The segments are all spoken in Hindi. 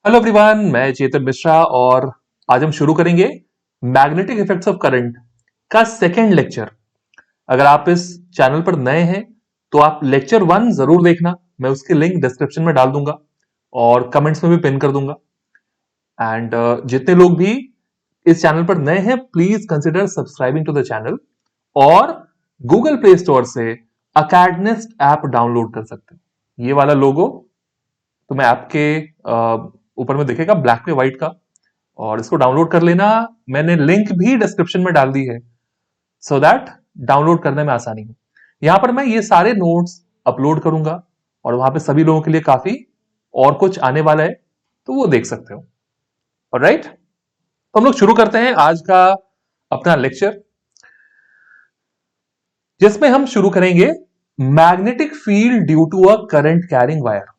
हेलो एवरीवन, मैं चेतन मिश्रा और आज हम शुरू करेंगे मैग्नेटिक इफेक्ट्स ऑफ करंट का सेकेंड लेक्चर। अगर आप इस चैनल पर नए हैं तो आप लेक्चर 1 जरूर देखना। मैं उसकी लिंक डिस्क्रिप्शन में डाल दूंगा और कमेंट्स में भी पिन कर दूंगा। एंड जितने लोग भी इस चैनल पर नए हैं please consider subscribing to the channel और गूगल प्ले स्टोर से अकेडमिस्ट ऐप डाउनलोड कर सकते हैं। ये वाला लोगो तुम्हें ऐप के ऊपर में दिखेगा ब्लैक में व्हाइट का, और इसको डाउनलोड कर लेना। मैंने लिंक भी डिस्क्रिप्शन में डाल दी है सो दैट डाउनलोड करने में आसानी हो। यहां पर मैं ये सारे नोट्स अपलोड करूंगा और वहां पे सभी लोगों के लिए काफी और कुछ आने वाला है, तो वो देख सकते हो। ऑलराइट, तो हम लोग शुरू करते हैं आज का अपना लेक्चर, जिसमें हम शुरू करेंगे magnetic field due to a current carrying wire.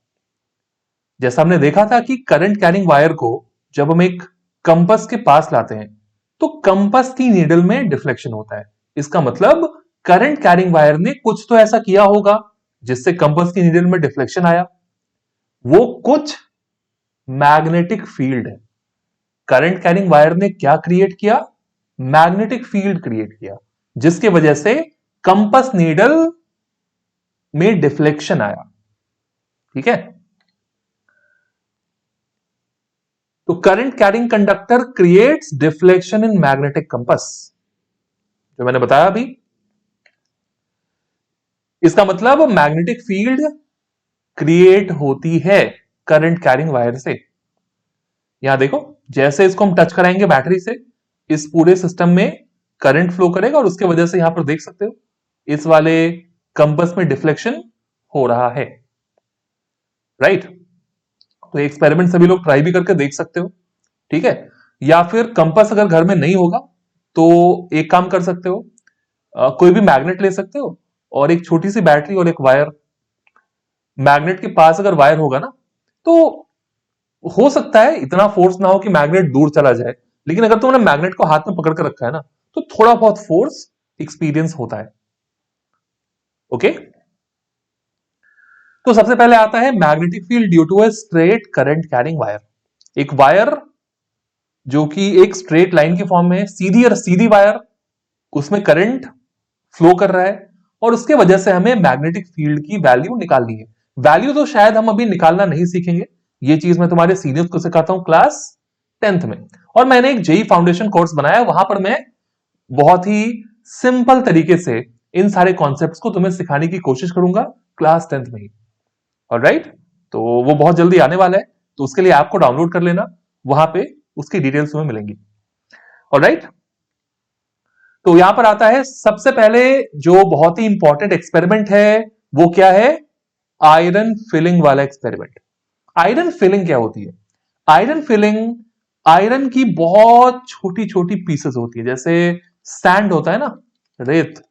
जैसा हमने देखा था कि करंट कैरिंग वायर को जब हम एक कंपास के पास लाते हैं तो कंपास की नीडल में डिफ्लेक्शन होता है। इसका मतलब करंट कैरिंग वायर ने कुछ तो ऐसा किया होगा जिससे कंपास की नीडल में डिफ्लेक्शन आया। वो कुछ मैग्नेटिक फील्ड है। करंट कैरिंग वायर ने क्या क्रिएट किया? मैग्नेटिक फील्ड क्रिएट किया, जिसके वजह से कंपास नीडल में डिफ्लेक्शन आया। ठीक है, तो current carrying conductor creates deflection in magnetic compass, जो मैंने बताया अभी। इसका मतलब मैग्नेटिक फील्ड क्रिएट होती है करंट कैरिंग वायर से। यहां देखो, जैसे इसको हम टच कराएंगे बैटरी से, इस पूरे सिस्टम में करंट फ्लो करेगा और उसके वजह से यहां पर देख सकते हो इस वाले कंपास में डिफ्लेक्शन हो रहा है। राइट, तो एक्सपेरिमेंट सभी लोग ट्राई भी करके देख सकते हो। ठीक है, या फिर कंपास अगर घर में नहीं होगा तो एक काम कर सकते हो, कोई भी मैग्नेट ले सकते हो और एक छोटी सी बैटरी और एक वायर। मैग्नेट के पास अगर वायर होगा ना, तो हो सकता है इतना फोर्स ना हो कि मैग्नेट दूर चला जाए, लेकिन अगर तुमने मैग्नेट को हाथ में पकड़ कर रखा है ना, तो थोड़ा बहुत फोर्स एक्सपीरियंस होता है। ओके, तो सबसे पहले आता है magnetic field due to a straight current carrying wire. एक वायर जो कि एक स्ट्रेट लाइन की फॉर्म में है, सीधी और सीधी वायर, उसमें करंट फ्लो कर रहा है और उसके वजह से हमें मैग्नेटिक फील्ड की वैल्यू निकालनी है। वैल्यू तो शायद हम अभी निकालना नहीं सीखेंगे, ये चीज मैं तुम्हारे सीनियर्स को सिखाता हूं क्लास 10th में। और मैंने एक जेई फाउंडेशन कोर्स बनाया, वहां पर मैं बहुत ही सिंपल तरीके से इन सारे कॉन्सेप्ट्स को तुम्हें सिखाने की कोशिश करूंगा क्लास 10th में ही। ऑलराइट, तो वो बहुत जल्दी आने वाला है, तो उसके लिए ऐप को डाउनलोड कर लेना, वहां पे उसकी डिटेल्स तुम्हें मिलेंगी। ऑलराइट, तो यहां पर आता है सबसे पहले जो बहुत ही इंपॉर्टेंट एक्सपेरिमेंट है, वो क्या है? आयरन फिलिंग वाला एक्सपेरिमेंट। आयरन फिलिंग क्या होती है? आयरन फिलिंग, आयरन की बहुत छोटी छोटी पीसेस होती है, जैसे सैंड होता है ना, रेत,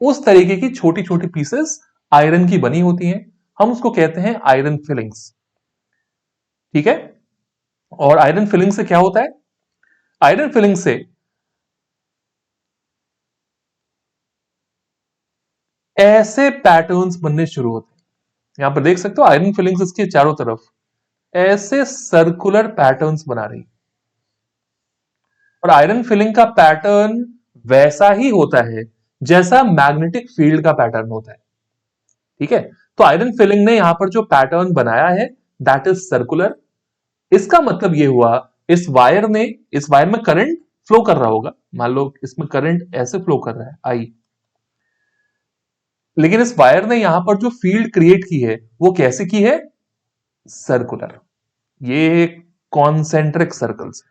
उस तरीके की छोटी छोटी पीसेस आयरन की बनी होती हैं। हम उसको कहते हैं आयरन फिलिंग्स। ठीक है, और आयरन फिलिंग से क्या होता है? आयरन फिलिंग से ऐसे पैटर्न्स बनने शुरू होते हैं। यहां पर देख सकते हो आयरन फिलिंग्स इसके चारों तरफ ऐसे सर्कुलर पैटर्न्स बना रही। और आयरन फिलिंग का पैटर्न वैसा ही होता है जैसा मैग्नेटिक फील्ड का पैटर्न होता है। ठीक है, तो आयरन फिलिंग ने यहां पर जो पैटर्न बनाया है दैट इज सर्कुलर। इसका मतलब यह हुआ, इस वायर ने, इस वायर में करंट फ्लो कर रहा होगा, मान लो इसमें करंट ऐसे फ्लो कर रहा है आई, लेकिन इस वायर ने यहां पर जो फील्ड क्रिएट की है वो कैसे की है? सर्कुलर। ये कॉन्सेंट्रिक सर्कल्स,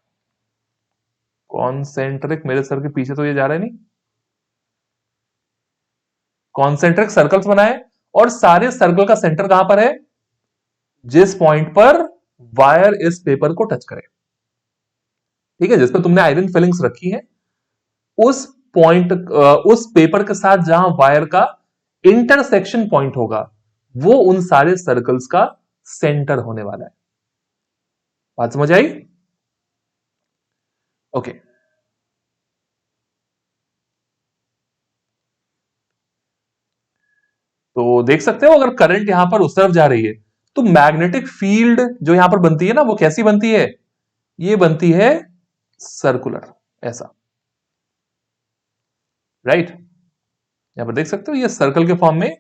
कॉन्सेंट्रिक, मेरे सर के पीछे तो ये जा रहा है नहीं, कॉन्सेंट्रिक सर्कल्स बनाए। और सारे सर्कल का सेंटर कहां पर है? जिस पॉइंट पर वायर इस पेपर को टच करे। ठीक है, जिस पर तुमने आयरन फिलिंग्स रखी है, उस पॉइंट, उस पेपर के साथ जहां वायर का इंटरसेक्शन पॉइंट होगा, वो उन सारे सर्कल्स का सेंटर होने वाला है। बात समझ आई? ओके, तो देख सकते हो अगर करंट यहां पर उस तरफ जा रही है तो मैग्नेटिक फील्ड जो यहां पर बनती है ना, वो कैसी बनती है? ये बनती है सर्कुलर, ऐसा, राइट? यहां पर देख सकते हो, ये सर्कल के फॉर्म में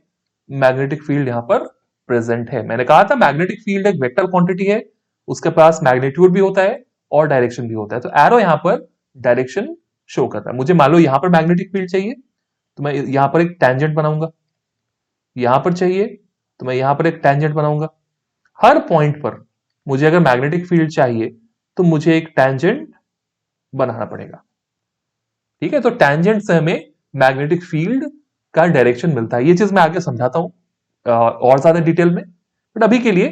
मैग्नेटिक फील्ड यहां पर प्रेजेंट है। मैंने कहा था मैग्नेटिक फील्ड एक वेक्टर क्वांटिटी है, उसके पास मैग्नीट्यूड भी होता है और डायरेक्शन भी होता है। तो एरो यहां पर डायरेक्शन शो कर रहा है। मुझे मान लो यहां पर मैग्नेटिक फील्ड चाहिए, तो मैं यहां पर एक टेंजेंट बनाऊंगा। यहां पर चाहिए तो मैं यहां पर एक टेंजेंट बनाऊंगा। हर पॉइंट पर मुझे अगर मैग्नेटिक फील्ड चाहिए तो मुझे एक टेंजेंट बनाना पड़ेगा। ठीक है, तो टेंजेंट से हमें मैग्नेटिक फील्ड का डायरेक्शन मिलता है। ये चीज मैं आगे समझाता हूं और ज्यादा डिटेल में, बट अभी के लिए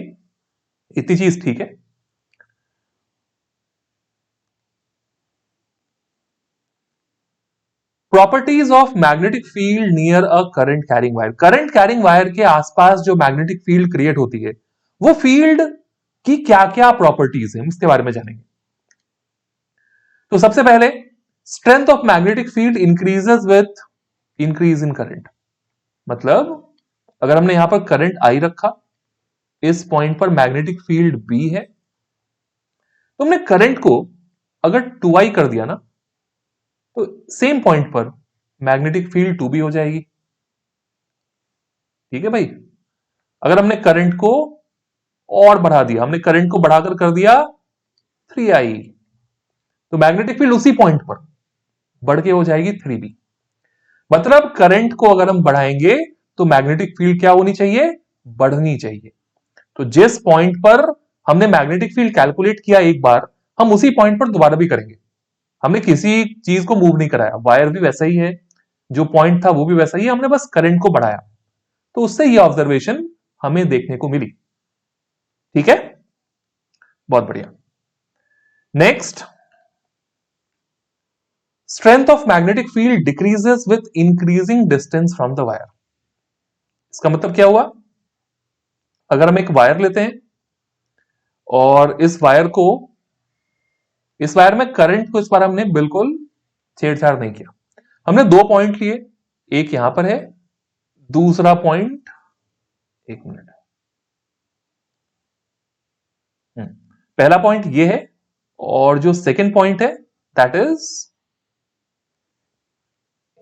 इतनी चीज ठीक है। Properties of magnetic field near a current carrying wire. Current carrying wire के आसपास जो मैग्नेटिक फील्ड क्रिएट होती है, वो फील्ड की क्या क्या प्रॉपर्टीज है, इसके बारे में जानेंगे। तो सबसे पहले, strength of magnetic field increases with increase in current. मतलब अगर हमने यहां पर करंट आई रखा, इस पॉइंट पर मैग्नेटिक फील्ड बी है, तो हमने करंट को अगर 2i कर दिया ना, तो सेम पॉइंट पर मैग्नेटिक फील्ड 2b हो जाएगी। ठीक है भाई? अगर हमने करंट को और बढ़ा दिया, हमने करंट को बढ़ाकर कर दिया 3i, तो मैग्नेटिक फील्ड उसी पॉइंट पर बढ़ के हो जाएगी 3b। मतलब करंट को अगर हम बढ़ाएंगे तो मैग्नेटिक फील्ड क्या होनी चाहिए? बढ़नी चाहिए। तो जिस पॉइंट पर हमने मैग्नेटिक फील्ड कैलकुलेट किया एक बार, हम उसी पॉइंट पर दोबारा भी करेंगे। हमने किसी चीज को मूव नहीं कराया, वायर भी वैसा ही है, जो पॉइंट था वो भी वैसा ही है, हमने बस करंट को बढ़ाया। तो उससे ये ऑब्जर्वेशन हमें देखने को मिली। ठीक है, बहुत बढ़िया। Next, strength of magnetic field decreases with increasing distance from the wire. इसका मतलब क्या हुआ? अगर हम एक वायर लेते हैं और इस वायर में करंट को इस बार हमने बिल्कुल छेड़छाड़ नहीं किया। हमने दो पॉइंट लिए, एक यहां पर है, दूसरा पॉइंट, एक मिनट, पहला पॉइंट ये है और जो सेकंड पॉइंट है दैट इज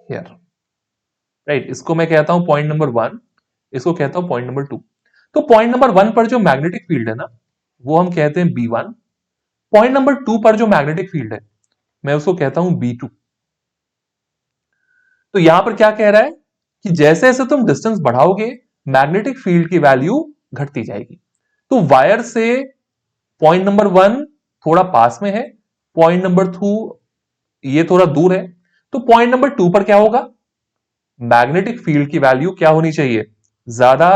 हियर, राइट? इसको मैं कहता हूं पॉइंट नंबर 1, इसको कहता हूं पॉइंट नंबर 2। तो पॉइंट नंबर 1 पर जो मैग्नेटिक फील्ड है ना, वो हम कहते हैं B1। पॉइंट नंबर 2 पर जो मैग्नेटिक फील्ड है, मैं उसको कहता हूं B2। तो यहां पर क्या कह रहा है कि जैसे जैसे तुम डिस्टेंस बढ़ाओगे, मैग्नेटिक फील्ड की वैल्यू घटती जाएगी। तो वायर से पॉइंट नंबर 1 थोड़ा पास में है, पॉइंट नंबर 2 ये थोड़ा दूर है। तो पॉइंट नंबर 2 पर क्या होगा? मैग्नेटिक फील्ड की वैल्यू क्या होनी चाहिए? ज्यादा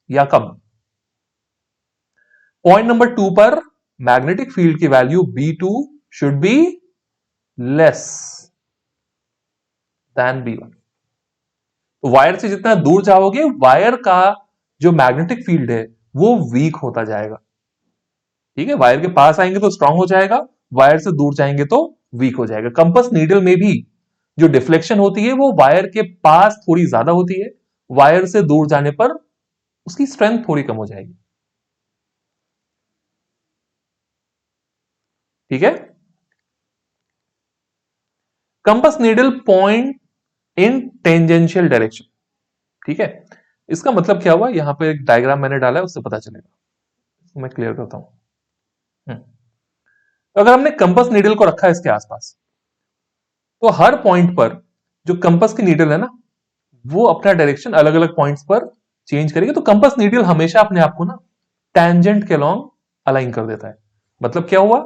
या कम? पॉइंट नंबर 2 पर मैग्नेटिक फील्ड की value B2 should be less than B1। तो वायर से जितना दूर जाओगे, वायर का जो मैग्नेटिक फील्ड है वो वीक होता जाएगा। ठीक है, वायर के पास आएंगे तो स्ट्रांग हो जाएगा, वायर से दूर जाएंगे तो वीक हो जाएगा। कंपास नीडल में भी जो डिफ्लेक्शन होती है वो वायर के पास थोड़ी ज्यादा होती है, वायर से दूर जाने पर उसकी स्ट्रेंथ थोड़ी कम हो जाएगी। ठीक है, compass needle point in tangential direction. ठीक है, इसका मतलब क्या हुआ? यहां पे एक डायग्राम मैंने डाला है, उससे पता चलेगा। तो मैं क्लियर करता हूं। तो अगर हमने कंपास नीडल को रखा है इसके आसपास, तो हर पॉइंट पर जो कंपास की नीडल है ना, वो अपना डायरेक्शन अलग अलग पॉइंट्स पर चेंज करेगी। तो कंपास नीडल हमेशा अपने आप को ना टेंजेंट के लॉन्ग अलाइन कर देता है। मतलब क्या हुआ?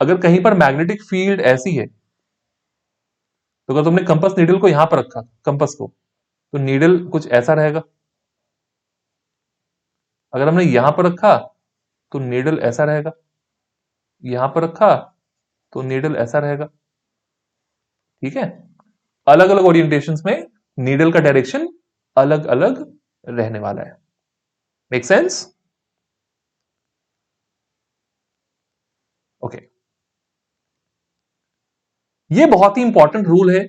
अगर कहीं पर मैग्नेटिक फील्ड ऐसी है, तो अगर तुमने कंपास नीडल को यहां पर रखा, कंपास को, तो नीडल कुछ ऐसा रहेगा। अगर हमने यहां पर रखा तो नीडल ऐसा रहेगा, यहां पर रखा तो नीडल ऐसा रहेगा। ठीक है, अलग अलग ओरिएंटेशंस में नीडल का डायरेक्शन अलग अलग रहने वाला है। Make sense? ओके, ये बहुत ही इंपॉर्टेंट रूल है,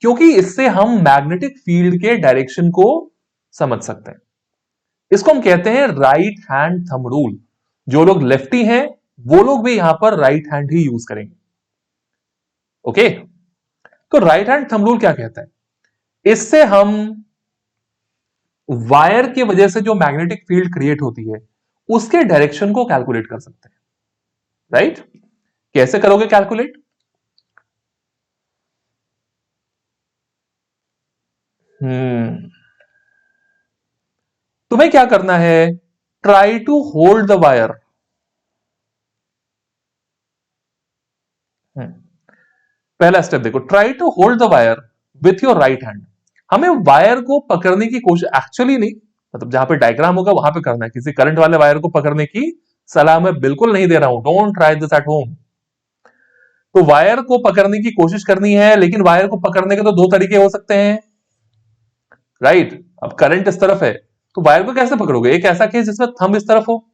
क्योंकि इससे हम मैग्नेटिक फील्ड के डायरेक्शन को समझ सकते हैं। इसको हम कहते हैं राइट हैंड थंब रूल। जो लोग लेफ्टी हैं वो लोग भी यहां पर राइट हैंड ही यूज करेंगे। ओके, तो राइट हैंड थंब रूल क्या कहता है? इससे हम वायर की वजह से जो मैग्नेटिक फील्ड क्रिएट होती है उसके डायरेक्शन को कैलकुलेट कर सकते हैं। राइट? कैसे करोगे कैलकुलेट? हम्म तुम्हें क्या करना है? Try to hold the wire. पहला स्टेप देखो, try to hold the wire with your right hand. हमें वायर को पकड़ने की कोशिश, एक्चुअली नहीं, मतलब जहां पे डायग्राम होगा वहां पे करना है। किसी करंट वाले वायर को पकड़ने की सलाह मैं बिल्कुल नहीं दे रहा हूं। Don't try this at home. तो वायर को पकड़ने की कोशिश करनी है, लेकिन वायर को पकड़ने के तो दो तरीके हो सकते हैं। राइट? अब करंट इस तरफ है तो वायर को कैसे पकड़ोगे? एक ऐसा केस जिसमें थंब इस तरफ हो,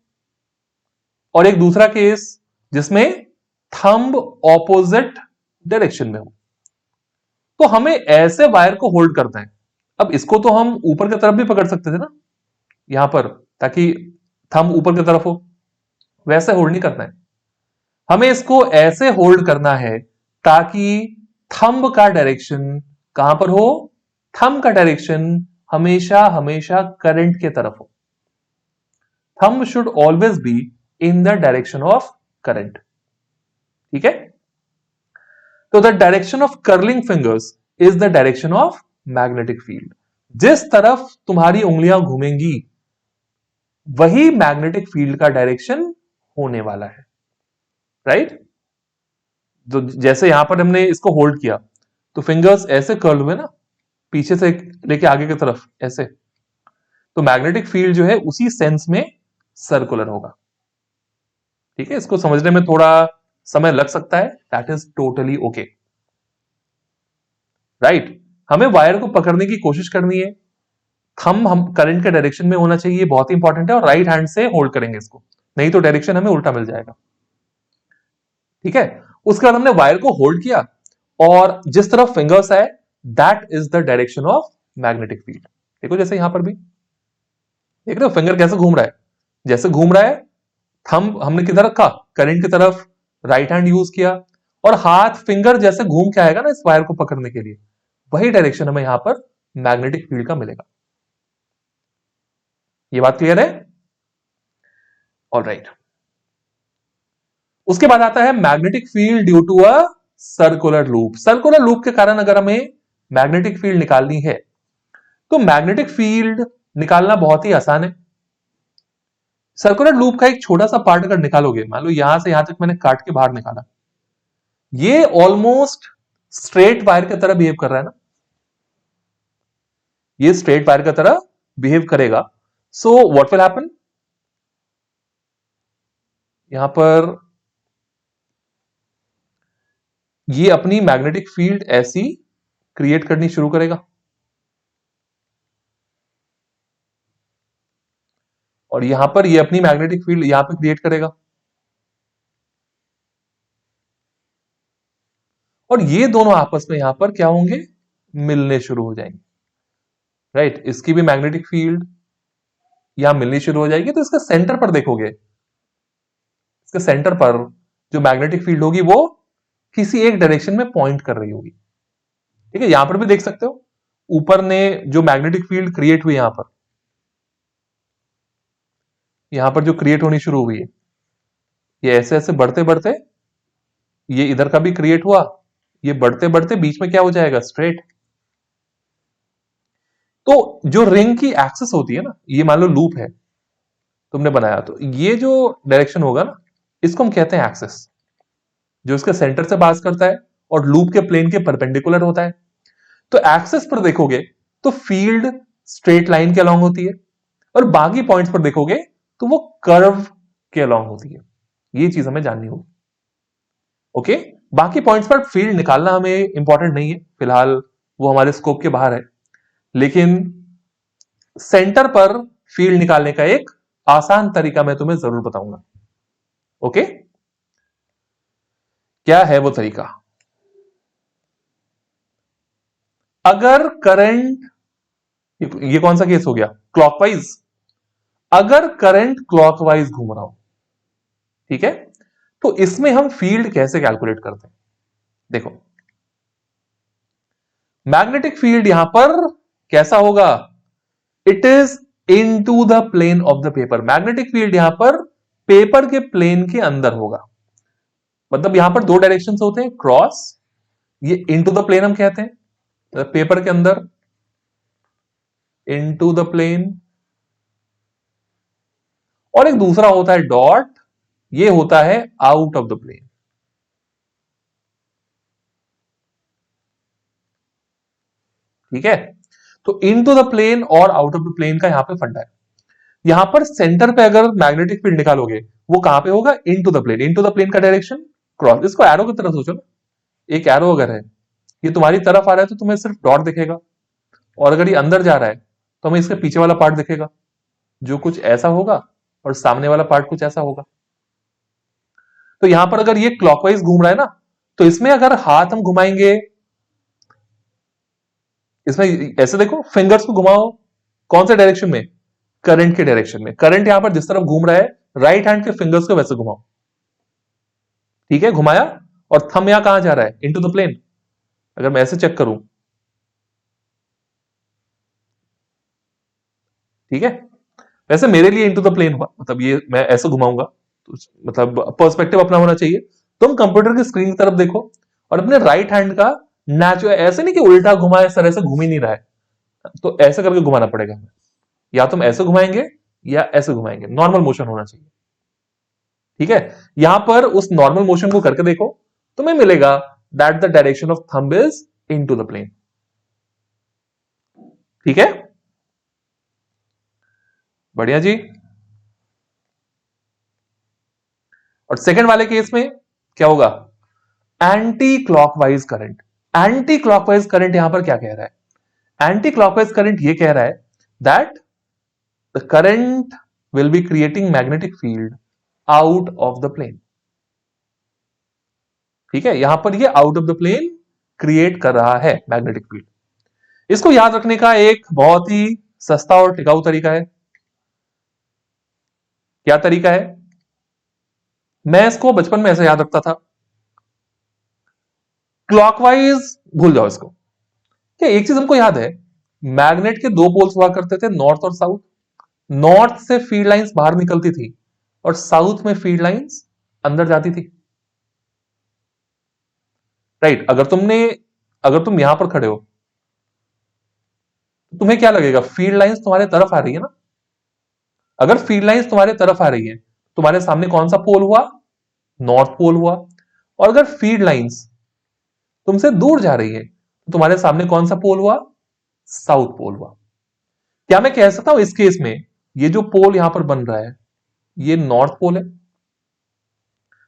और एक दूसरा केस जिसमें थंब ऑपोजिट डायरेक्शन में हो। तो हमें ऐसे वायर को होल्ड करना है। अब इसको तो हम ऊपर की तरफ भी पकड़ सकते थे ना, यहां पर, ताकि थंब ऊपर की तरफ हो। वैसे होल्ड नहीं करना है, हमें इसको ऐसे होल्ड करना है ताकि थंब का डायरेक्शन कहां पर हो? थंब का डायरेक्शन हमेशा हमेशा करंट के तरफ हो। Thumb should always be in the direction of current. ठीक है? तो the direction of curling fingers is the direction of magnetic field. जिस तरफ तुम्हारी उंगलियां घूमेंगी वही मैग्नेटिक फील्ड का डायरेक्शन होने वाला है। राइट? तो जैसे यहां पर हमने इसको होल्ड किया तो फिंगर्स ऐसे कर्ल हुए ना, पीछे से लेके आगे की तरफ ऐसे, तो मैग्नेटिक फील्ड जो है उसी सेंस में सर्कुलर होगा। ठीक है? इसको समझने में थोड़ा समय लग सकता है, that is totally okay. Right? हमें वायर को पकड़ने की कोशिश करनी है, थंब हम करंट के डायरेक्शन में होना चाहिए, बहुत ही इंपॉर्टेंट है, और राइट हैंड से होल्ड करेंगे इसको, नहीं तो डायरेक्शन हमें उल्टा मिल जाएगा। ठीक है? उसके बाद हमने वायर को होल्ड किया और जिस तरफ फिंगर्स है that is the direction of magnetic field. देखो जैसे यहां पर भी देख रहे हो फिंगर कैसे घूम रहा है, जैसे घूम रहा है। थंब हमने किधर रखा? करंट की तरफ, राइट हैंड यूज किया, और हाथ फिंगर जैसे घूम के आएगा ना इस वायर को पकड़ने के लिए, वही डायरेक्शन हमें यहां पर मैग्नेटिक फील्ड का मिलेगा। ये बात क्लियर है? All right. उसके बाद आता है magnetic field due to a circular loop. Circular loop के कारण अगर हमें मैग्नेटिक फील्ड निकालनी है तो मैग्नेटिक फील्ड निकालना बहुत ही आसान है। सर्कुलर लूप का एक छोटा सा पार्ट अगर निकालोगे, मान लो यहां से यहां तक मैंने काट के बाहर निकाला, ये ऑलमोस्ट स्ट्रेट वायर की तरह बिहेव कर रहा है ना, ये स्ट्रेट वायर की तरह बिहेव करेगा। So what will happen? यहां पर ये अपनी मैग्नेटिक फील्ड ऐसी क्रिएट करनी शुरू करेगा, और यहां पर ये अपनी मैग्नेटिक फील्ड यहां पे क्रिएट करेगा, और ये दोनों आपस में यहां पर क्या होंगे? मिलने शुरू हो जाएंगे। राइट? इसकी भी मैग्नेटिक फील्ड यहां मिलनी शुरू हो जाएगी, तो इसका सेंटर पर देखोगे, इसके सेंटर पर जो मैग्नेटिक फील्ड होगी वो किसी एक डायरेक्शन में पॉइंट कर रही होगी। ठीक है? यहां पर भी देख सकते हो, ऊपर ने जो मैग्नेटिक फील्ड क्रिएट हुई यहां पर जो क्रिएट होनी शुरू हुई है, ये ऐसे ऐसे बढ़ते बढ़ते ये इधर का भी क्रिएट हुआ, ये बढ़ते बढ़ते बीच में क्या हो जाएगा? स्ट्रेट। तो जो रिंग की एक्सिस होती है ना, ये मान लो लूप है तुमने बनाया, तो ये जो डायरेक्शन होगा ना, इसको हम कहते हैं एक्सिस, जो इसके सेंटर से पास करता है और लूप के प्लेन के परपेंडिकुलर होता है। तो एक्सिस पर देखोगे तो फील्ड स्ट्रेट लाइन के अलोंग होती है, और बाकी पॉइंट्स पर देखोगे तो वो कर्व के अलोंग होती है। ये चीज हमें जाननी होगी। ओके? बाकी पॉइंट्स पर फील्ड निकालना हमें इंपॉर्टेंट नहीं है फिलहाल, वो हमारे स्कोप के बाहर है, लेकिन सेंटर पर फील्ड निकालने का एक आसान तरीका मैं तुम्हें जरूर बताऊंगा। ओके? क्या है वो तरीका? अगर करंट, ये कौन सा केस हो गया? क्लॉकवाइज। अगर करंट क्लॉकवाइज घूम रहा हो, ठीक है, तो इसमें हम फील्ड कैसे कैलकुलेट करते हैं? देखो, मैग्नेटिक फील्ड यहां पर कैसा होगा? It is into the plane of the paper. Magnetic field यहां पर पेपर के प्लेन के अंदर होगा। मतलब यहां पर दो डायरेक्शन होते हैं, क्रॉस, ये इनटू द प्लेन हम कहते हैं, पेपर के अंदर, इनटू द प्लेन, और एक दूसरा होता है डॉट, ये होता है आउट ऑफ द प्लेन। ठीक है, तो इनटू द प्लेन और आउट ऑफ द प्लेन का यहां पे फंडा है। यहां पर सेंटर पे अगर मैग्नेटिक फील्ड निकालोगे, वो कहां पे होगा? Into the plane. Into the plane का डायरेक्शन क्रॉस। इसको एरो की तरह सोचो ना, एक एरो अगर है, ये तुम्हारी तरफ आ रहा है तो तुम्हें सिर्फ डॉट दिखेगा, और अगर ये अंदर जा रहा है तो हमें इसके पीछे वाला पार्ट दिखेगा, जो कुछ ऐसा होगा, और सामने वाला पार्ट कुछ ऐसा होगा। तो यहां पर अगर ये क्लॉकवाइज घूम रहा है ना, तो इसमें अगर हाथ हम घुमाएंगे, इसमें ऐसे देखो, फिंगर्स को घुमाओ, कौन से डायरेक्शन में? करंट के डायरेक्शन में। करंट यहां पर जिस तरफ घूम रहा है, राइट हैंड के फिंगर्स को वैसे घुमाओ। ठीक है, घुमाया, और थंब यहां कहां जा रहा है? Into the plane. अगर मैं ऐसे चेक करूं, ठीक है, वैसे मेरे लिए इनटू द प्लेन हुआ, मतलब ये मैं ऐसे घुमाऊंगा, तो मतलब पर्सपेक्टिव अपना होना चाहिए। तुम कंप्यूटर की स्क्रीन की तरफ देखो, और अपने राइट हैंड का नेचुरल, ऐसे नहीं कि उल्टा घुमाए, सर ऐसे घूम ही नहीं रहा है, तो ऐसे करके घुमाना पड़ेगा हमें। या तुम ऐसे घुमाएंगे या ऐसे घुमाएंगे, नॉर्मल मोशन होना चाहिए। ठीक है, यहां पर उस नॉर्मल मोशन को करके देखो, तुम्हें मिलेगा that the direction of thumb is into the plane. ठीक है, बढ़िया जी। और सेकंड वाले केस में क्या होगा? Anti clockwise current. Anti clockwise current यहां पर क्या कह रहा है? एंटी क्लॉकवाइज करंट ये कह रहा है that the current will be creating magnetic field out of the plane. ठीक है, यहां पर ये out of the plane create कर रहा है मैग्नेटिक फील्ड। इसको याद रखने का एक बहुत ही सस्ता और टिकाऊ तरीका है। क्या तरीका है? मैं इसको बचपन में ऐसे याद रखता था, क्लॉकवाइज भूल जाओ इसको। क्या एक चीज हमको याद है, मैग्नेट के दो पोल्स हुआ करते थे, नॉर्थ और साउथ। नॉर्थ से फील्ड लाइंस बाहर निकलती थी, और साउथ में फील्ड लाइंस अंदर जाती थी। राइट, अगर तुम यहां पर खड़े हो, तो तुम्हें क्या लगेगा? फील्ड लाइंस तुम्हारे तरफ आ रही है ना। अगर फील्ड लाइंस तुम्हारे तरफ आ रही है, तुम्हारे सामने कौन सा पोल हुआ? नॉर्थ पोल हुआ। और अगर फील्ड लाइंस तुमसे दूर जा रही है, तो तुम्हारे सामने कौन सा पोल हुआ? साउथ पोल हुआ। क्या मैं कह सकता हूं इस केस में, ये जो पोल यहां पर बन रहा है, ये नॉर्थ पोल है,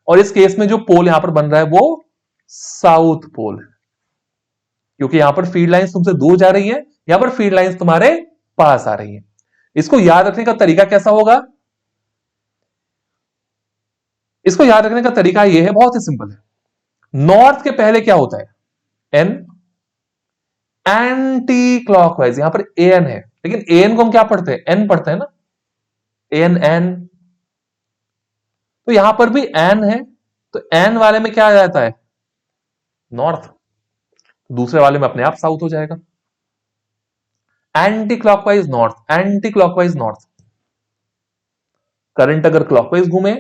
और इस केस में जो पोल यहां पर बन रहा है वो साउथ पोल है, क्योंकि यहां पर फील्ड लाइंस तुमसे दूर जा रही है, यहां पर फील्ड लाइंस तुम्हारे पास आ रही है। इसको याद रखने का तरीका कैसा होगा? इसको याद रखने का तरीका यह है, बहुत ही सिंपल है। नॉर्थ के पहले क्या होता है? एन। एंटी क्लॉकवाइज यहां पर एन है, लेकिन एन को हम क्या पढ़ते हैं? एन पढ़ते हैं ना, एन एन। तो यहां पर भी एन है, तो एन वाले में क्या आ जाता है? नॉर्थ। दूसरे वाले में अपने आप साउथ हो जाएगा। Anticlockwise north, anticlockwise north. Current अगर क्लॉकवाइज घूमे,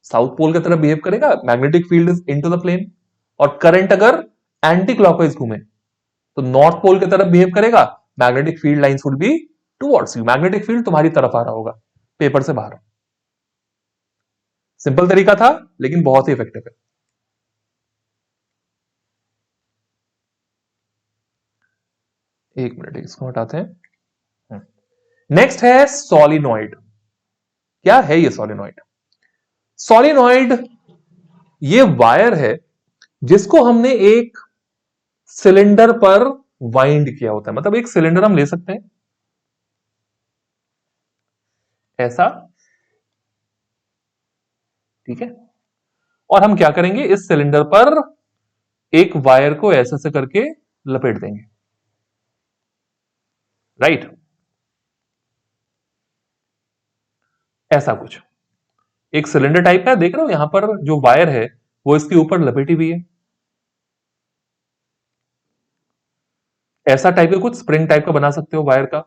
साउथ पोल की तरफ बिहेव करेगा, magnetic field is into the plane. और करंट अगर एंटी क्लॉकवाइज घूमे, तो नॉर्थ पोल की तरफ बिहेव करेगा, magnetic field lines would be towards you. Magnetic field तुम्हारी तरफ आ रहा होगा, पेपर से बाहर। सिंपल तरीका था, लेकिन बहुत ही इफेक्टिव है। एक मिनट, इसको हटाते हैं। नेक्स्ट है सॉलिनॉइड। क्या है ये सॉलिनॉइड? सॉलिनॉइड ये वायर है जिसको हमने एक सिलेंडर पर वाइंड किया होता है। मतलब एक सिलेंडर हम ले सकते हैं ऐसा, ठीक है, और हम क्या करेंगे, इस सिलेंडर पर एक वायर को ऐसे से करके लपेट देंगे। राइट, ऐसा कुछ एक सिलेंडर टाइप का देख रहे हो, यहां पर जो वायर है वो इसके ऊपर लपेटी हुई है, ऐसा टाइप का कुछ स्प्रिंग टाइप का बना सकते हो वायर का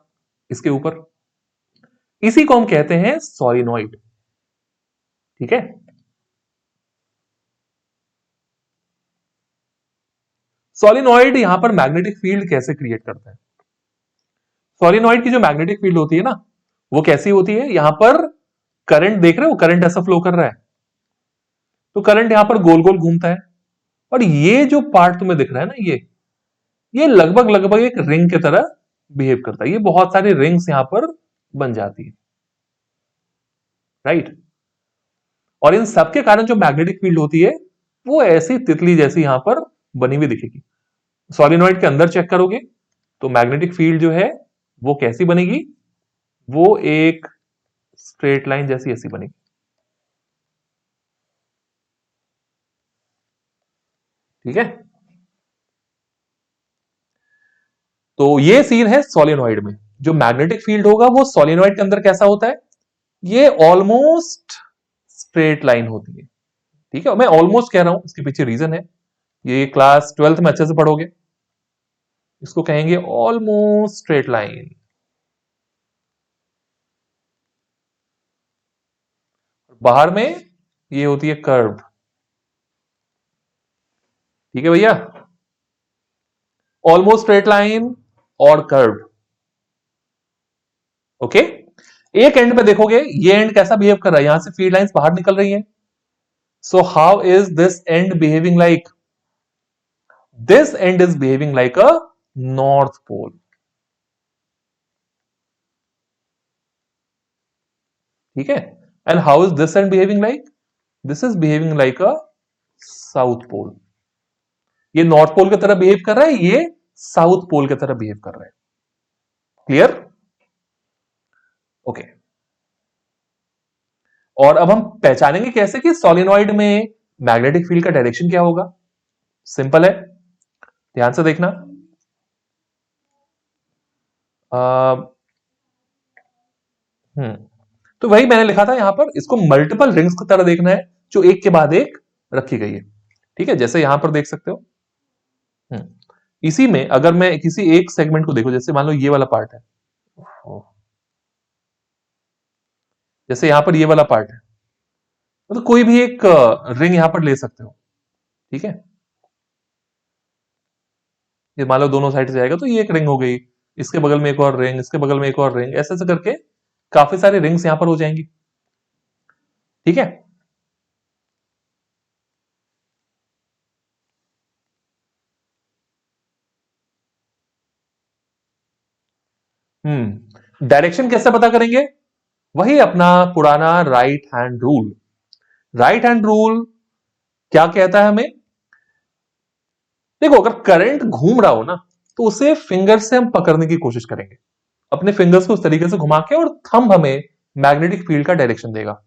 इसके ऊपर, इसी को हम कहते हैं सॉलिनॉइड। ठीक है, सॉलिनॉइड यहां पर मैग्नेटिक फील्ड कैसे क्रिएट करता है? सॉलिनॉइड की जो मैग्नेटिक फील्ड होती है ना, वो कैसी होती है, यहां पर करंट देख रहे हो, करंट ऐसा फ्लो कर रहा है, तो करंट यहां पर गोल गोल घूमता है, और ये जो पार्ट तुम्हें दिख रहा है ना, ये लगभग लगभग एक रिंग की तरह बिहेव करता है, ये बहुत सारी रिंग्स यहां पर बन जाती है, राइट। और इन सब के कारण जो मैग्नेटिक फील्ड होती है वो ऐसी तितली जैसी यहां पर बनी हुई दिखेगी। सॉलिनॉइड के अंदर चेक करोगे तो मैग्नेटिक फील्ड जो है वो कैसी बनेगी, वो एक स्ट्रेट लाइन जैसी ऐसी बनेगी। ठीक है, तो ये सीन है सॉलिनॉइड में, जो मैग्नेटिक फील्ड होगा वो सॉलिनॉइड के अंदर कैसा होता है, ये ऑलमोस्ट स्ट्रेट लाइन होती है। ठीक है, मैं ऑलमोस्ट कह रहा हूं, इसके पीछे रीजन है, ये क्लास 12th में अच्छे से पढ़ोगे, इसको कहेंगे ऑलमोस्ट स्ट्रेट लाइन। बाहर में ये होती है कर्व। ठीक है भैया, ऑलमोस्ट स्ट्रेट लाइन और कर्व। ओके, एक एंड पे देखोगे ये एंड कैसा बिहेव कर रहा है, यहां से फील्ड लाइंस बाहर निकल रही हैं, so how is this end behaving like, this end is behaving like a north pole. ठीक है, and how is this end behaving like, this is behaving like a south pole. ये नॉर्थ पोल की तरह बिहेव कर रहा है, ये साउथ पोल की तरह बिहेव कर रहा है। क्लियर? ओके, और अब हम पहचानेंगे कैसे कि सॉलिनॉइड में मैग्नेटिक फील्ड का डायरेक्शन क्या होगा। सिंपल है, ध्यान से देखना। आ, तो वही मैंने लिखा था यहां पर, इसको मल्टीपल रिंग्स की तरह देखना है जो एक के बाद एक रखी गई है। ठीक है, जैसे यहां पर देख सकते हो। हम्म इसी में अगर मैं किसी एक सेगमेंट को देखो, जैसे मान लो ये वाला पार्ट है, जैसे यहां पर ये वाला पार्ट है, मतलब कोई भी एक रिंग यहां पर ले सकते हो। ठीक है, ये मान लो दोनों साइड से जाएगा तो ये एक रिंग हो गई, इसके बगल में एक और रिंग, इसके बगल में एक और रिंग, ऐसे ऐसे करके काफी सारी रिंग्स यहां पर हो जाएंगी। ठीक है, डायरेक्शन कैसे पता करेंगे, वही अपना पुराना right hand rule. Right hand rule क्या कहता है हमें, देखो अगर करंट घूम रहा हो ना, तो उसे फिंगर से हम पकड़ने की कोशिश करेंगे, अपने फिंगर्स को उस तरीके से घुमा के, और थंब हमें मैग्नेटिक फील्ड का डायरेक्शन देगा।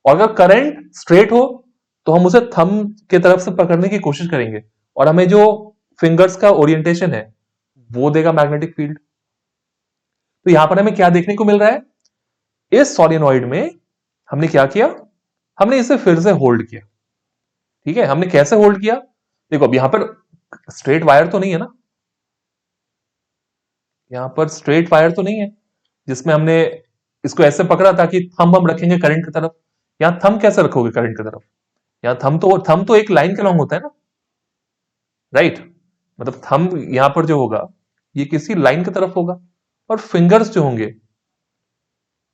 और अगर करंट स्ट्रेट हो तो हम उसे थंब के तरफ से पकड़ने की कोशिश करेंगे, और हमें जो फिंगर्स का ओरिएंटेशन है वो देगा मैग्नेटिक फील्ड। तो यहां पर हमें क्या देखने को मिल रहा है, इस सॉलिनॉइड में हमने क्या किया, हमने इसे फिर से होल्ड किया। ठीक है, हमने कैसे होल्ड किया, देखो अब यहां पर स्ट्रेट वायर तो नहीं है ना, यहां पर स्ट्रेट वायर तो नहीं है जिसमें हमने इसको ऐसे पकड़ा था कि थंब हम रखेंगे करंट की तरफ। यहां थंब कैसे रखोगे करंट की तरफ, यहां थंब तो एक लाइन के लॉन्ग होता है ना, राइट। मतलब थंब यहां पर जो होगा ये किसी लाइन की तरफ होगा, और फिंगर्स जो होंगे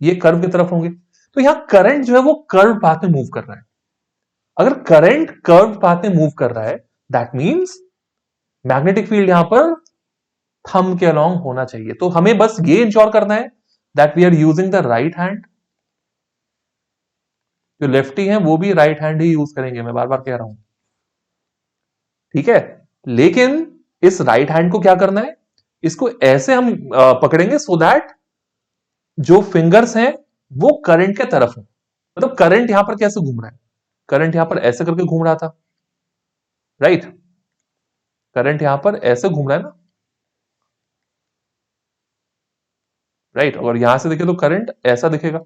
ये कर्व की तरफ होंगे। तो यहां करंट जो है वो कर्व पाथ में मूव कर रहा है। अगर करंट कर्व पाथ में मूव कर रहा है, दैट मींस मैग्नेटिक फील्ड यहां पर थंब के अलोंग होना चाहिए। तो हमें बस ये इंश्योर करना है that we are using the right hand, जो लेफ्टी हैं वो भी राइट हैंड ही यूज करेंगे, मैं बार बार कह रहा हूं। ठीक है, लेकिन इस राइट हैंड को क्या करना है, इसको ऐसे हम पकड़ेंगे सो दैट जो फिंगर्स हैं वो करंट के तरफ है। मतलब करंट यहां पर कैसे घूम रहा है, करंट यहां पर ऐसे करके घूम रहा था, राइट। करंट यहां पर ऐसे घूम रहा है ना, राइट। और यहां से देखे तो करंट ऐसा दिखेगा।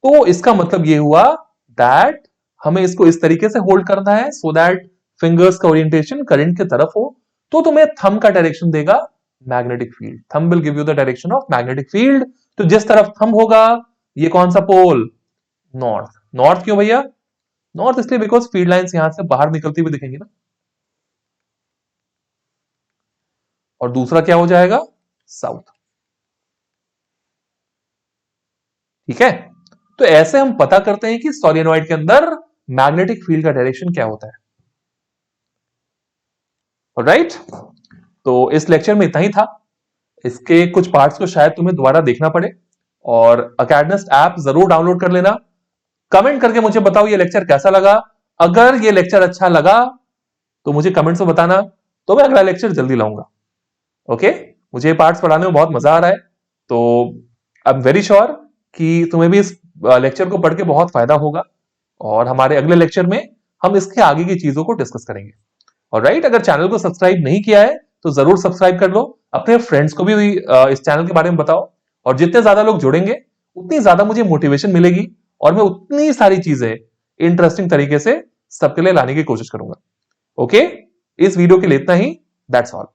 तो इसका मतलब ये हुआ दैट हमें इसको इस तरीके से होल्ड करना है सो दैट फिंगर्स का ओरिएंटेशन करंट की तरफ हो, तो तुम्हें थंब का डायरेक्शन देगा magnetic field. Thumb will give you the direction of magnetic field. तो जिस तरफ थंब होगा, ये कौन सा पोल? नॉर्थ। नॉर्थ क्यों भैया? नॉर्थ इसलिए बिकॉज फील्ड लाइंस यहां से बाहर निकलती हुई दिखेंगी ना। और दूसरा क्या हो जाएगा? साउथ। ठीक है, तो ऐसे हम पता करते हैं कि सोलेनोइड के अंदर मैग्नेटिक फील्ड का डायरेक्शन क्या होता है। राइट, तो इस लेक्चर में इतना ही था। इसके कुछ पार्ट्स को शायद तुम्हें दोबारा देखना पड़े, और अकेडमिस्ट ऐप जरूर डाउनलोड कर लेना। कमेंट करके मुझे बताओ ये लेक्चर कैसा लगा। अगर ये लेक्चर अच्छा लगा तो मुझे कमेंट्स में बताना, तो मैं अगला लेक्चर जल्दी लाऊंगा। ओके, मुझे पार्ट्स पढ़ाने में बहुत मजा आ रहा है, तो आई एम वेरी श्योर कि तुम्हें भी इस लेक्चर को पढ़ के बहुत फायदा होगा, और हमारे अगले लेक्चर में हम इसके आगे की चीजों को डिस्कस करेंगे। और राइट, अगर चैनल को सब्सक्राइब नहीं किया है तो जरूर सब्सक्राइब कर लो। अपने फ्रेंड्स को भी इस चैनल के बारे में बताओ, और जितने ज्यादा लोग जुड़ेंगे उतनी ज्यादा मुझे मोटिवेशन मिलेगी, और मैं उतनी सारी चीजें इंटरेस्टिंग तरीके से सबके लिए लाने की कोशिश करूंगा। ओके, इस वीडियो के लिए इतना ही। That's all.